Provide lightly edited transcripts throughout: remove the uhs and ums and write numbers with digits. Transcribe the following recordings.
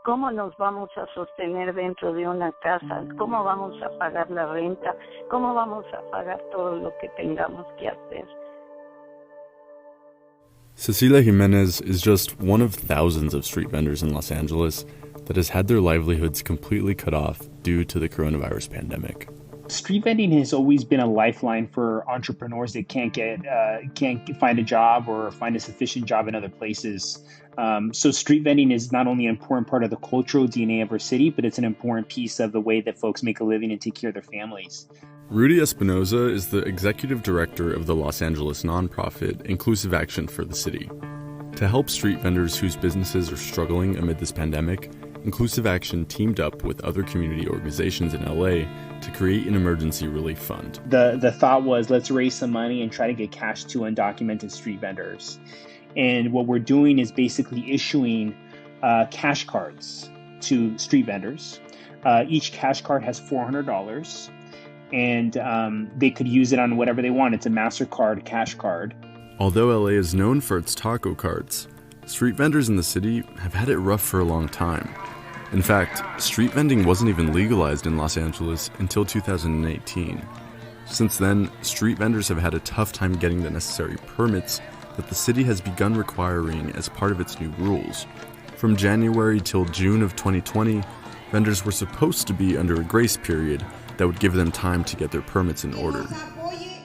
¿Cómo nos vamos a sostener dentro de una casa? ¿Cómo vamos a pagar la renta? ¿Cómo vamos a pagar todo lo que tengamos que hacer? Cecilia Jimenez is just one of thousands of street vendors in Los Angeles that has had their livelihoods completely cut off due to the coronavirus pandemic. Street vending has always been a lifeline for entrepreneurs that can't find a job or find a sufficient job in other places. So street vending is not only an important part of the cultural DNA of our city, but it's an important piece of the way that folks make a living and take care of their families. Rudy Espinoza is the executive director of the Los Angeles nonprofit Inclusive Action for the City. To help street vendors whose businesses are struggling amid this pandemic, Inclusive Action teamed up with other community organizations in LA to create an emergency relief fund. The thought was, let's raise some money and try to get cash to undocumented street vendors. And what we're doing is basically issuing cash cards to street vendors. Each cash card has $400, and they could use it on whatever they want. It's a MasterCard cash card. Although LA is known for its taco carts, street vendors in the city have had it rough for a long time. In fact, street vending wasn't even legalized in Los Angeles until 2018. Since then, street vendors have had a tough time getting the necessary permits that the city has begun requiring as part of its new rules. From January till June of 2020, vendors were supposed to be under a grace period that would give them time to get their permits in order.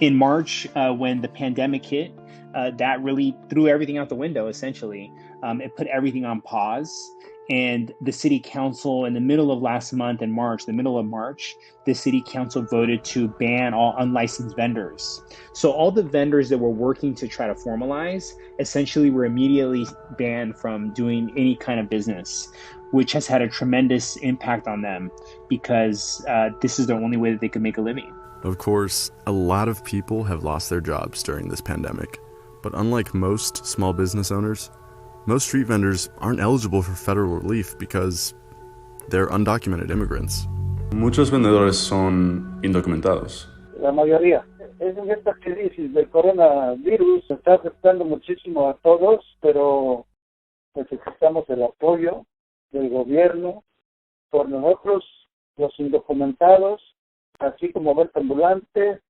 In March, when the pandemic hit, that really threw everything out the window, essentially. It put everything on pause. And the city council, in the middle of last month, in March, the middle of March, the city council voted to ban all unlicensed vendors. So all the vendors that were working to try to formalize essentially were immediately banned from doing any kind of business, which has had a tremendous impact on them because this is the only way that they could make a living. Of course, a lot of people have lost their jobs during this pandemic. But unlike most small business owners, most street vendors aren't eligible for federal relief because they're undocumented immigrants. Muchos vendedores son indocumentados. La mayoría. En esta crisis del coronavirus está afectando muchísimo a todos, pero necesitamos el apoyo del gobierno por nosotros, los indocumentados, así como venta ambulante,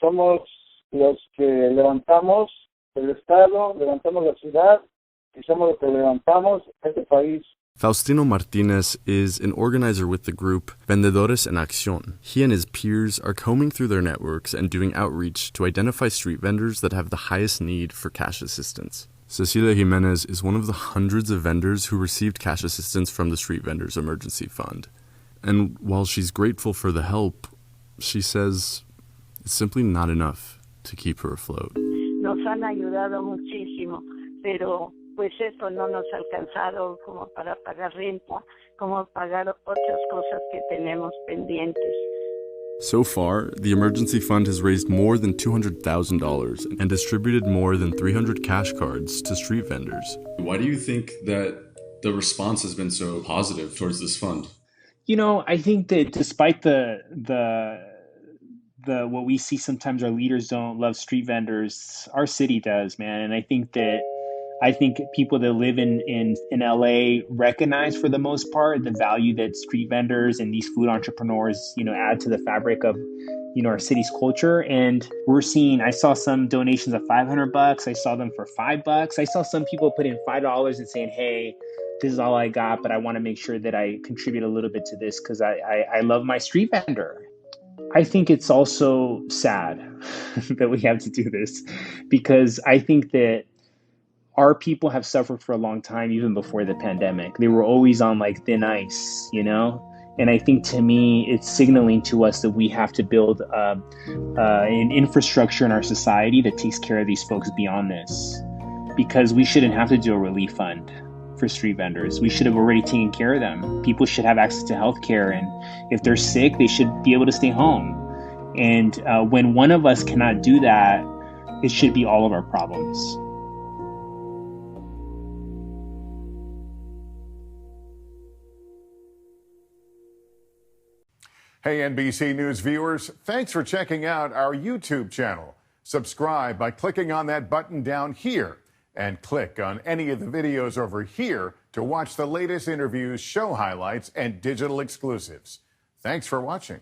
somos los que levantamos el Estado, levantamos la ciudad, y somos los que levantamos este país. Faustino Martinez is an organizer with the group Vendedores en Acción. He and his peers are combing through their networks and doing outreach to identify street vendors that have the highest need for cash assistance. Cecilia Jimenez is one of the hundreds of vendors who received cash assistance from the Street Vendors Emergency Fund. And while she's grateful for the help, she says it's simply not enough to keep her afloat. Nos han ayudado muchísimo, pero pues esto no nos ha alcanzado como para pagar renta, como pagar otras cosas que tenemos pendientes. So far, the emergency fund has raised more than $200,000 and distributed more than 300 cash cards to street vendors. Why do you think that the response has been so positive towards this fund? You know, I think that despite the what we see sometimes, our leaders don't love street vendors, our city does, man. And I think people that live in LA recognize, for the most part, the value that street vendors and these food entrepreneurs, add to the fabric of, our city's culture. And I saw some donations of $500. I saw them for $5. I saw some people put in $5 and saying, hey, this is all I got, but I want to make sure that I contribute a little bit to this because I love my street vendor. I think it's also sad that we have to do this because I think that our people have suffered for a long time, even before the pandemic. They were always on thin ice, And I think, to me, it's signaling to us that we have to build an infrastructure in our society that takes care of these folks beyond this. Because we shouldn't have to do a relief fund for street vendors. We should have already taken care of them. People should have access to health care. And if they're sick, they should be able to stay home. And when one of us cannot do that, it should be all of our problems. Hey, NBC News viewers, thanks for checking out our YouTube channel. Subscribe by clicking on that button down here. And click on any of the videos over here to watch the latest interviews, show highlights, and digital exclusives. Thanks for watching.